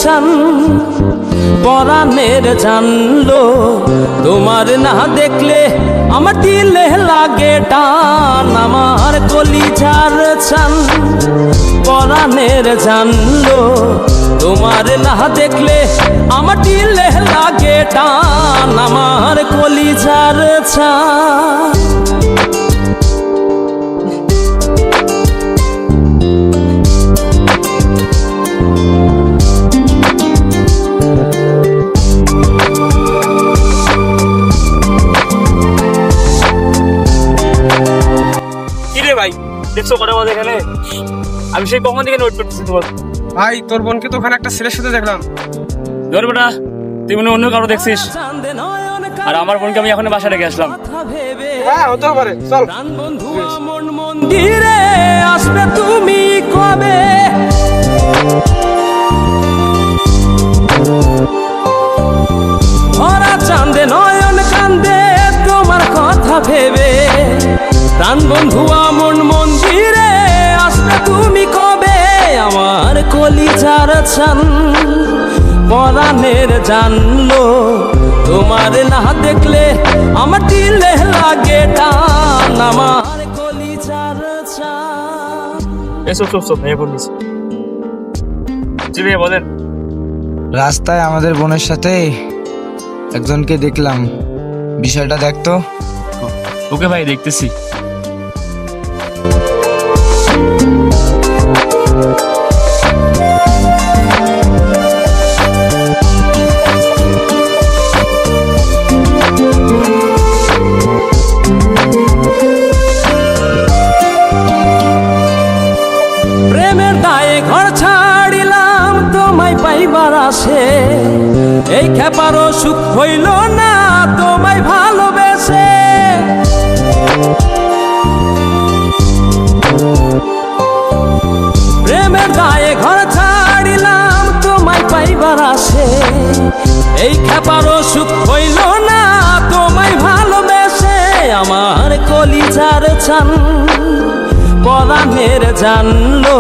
ছান পরাণের জানলো তোমার না দেখলে আমার দিলে লাগে টান আমার কলিজার ছান পরাণের জানলো তোমার না দেখলে আমার দিলে লাগে টান আমার কলিজার ছান ভাই দেখছো কটা বাজে এখানে? আমি সেই কখন থেকে নোট করতেছি তোমার। ভাই তোর বোনকে তো ওখানে একটা ছেলের সাথে দেখলাম। ধর বেটা, তুই মনে অন্য কারো দেখছিস, আর আমার বোনকে আমি এখন বাসা রেখে আসলাম। হ্যাঁ হতে পারে, চল। বন্ধু মন মন্দিরে আসবে তুমি কবে? ভরা চাঁদে নয়ন কান্দে তোমার কথা ভেবে প্রাণ বন্ধু মন মন্দিরে আসবে তুমি কবে? আমার কলিজার ছান পরাণের জানলো তোমার না দেখলে আমার দিলে লাগে টান আমার কলিজার ছান। এসো চুপ চুপ ভাইয়া বলিস। জি ভাইয়া বলেন। রাস্তায় আমাদের বোনের সাথে একজনকে দেখলাম, বিষয়টা দেখতো। ওকে ভাই, দেখতেছি। প্রেমের দায়ে ঘর ছাড়িলাম তোমায় পাইবার আসে, এই খেপারও সুখ হইল না তোমায় ভালোবেসে। প্রেমের দায়ে ঘর ছাড়িলাম তোমায় পাইবার আসে, এই খেপারও সুখ হইল না তোমায় ভালোবেসে। আমার কলিজার ছান পরাণের জানলো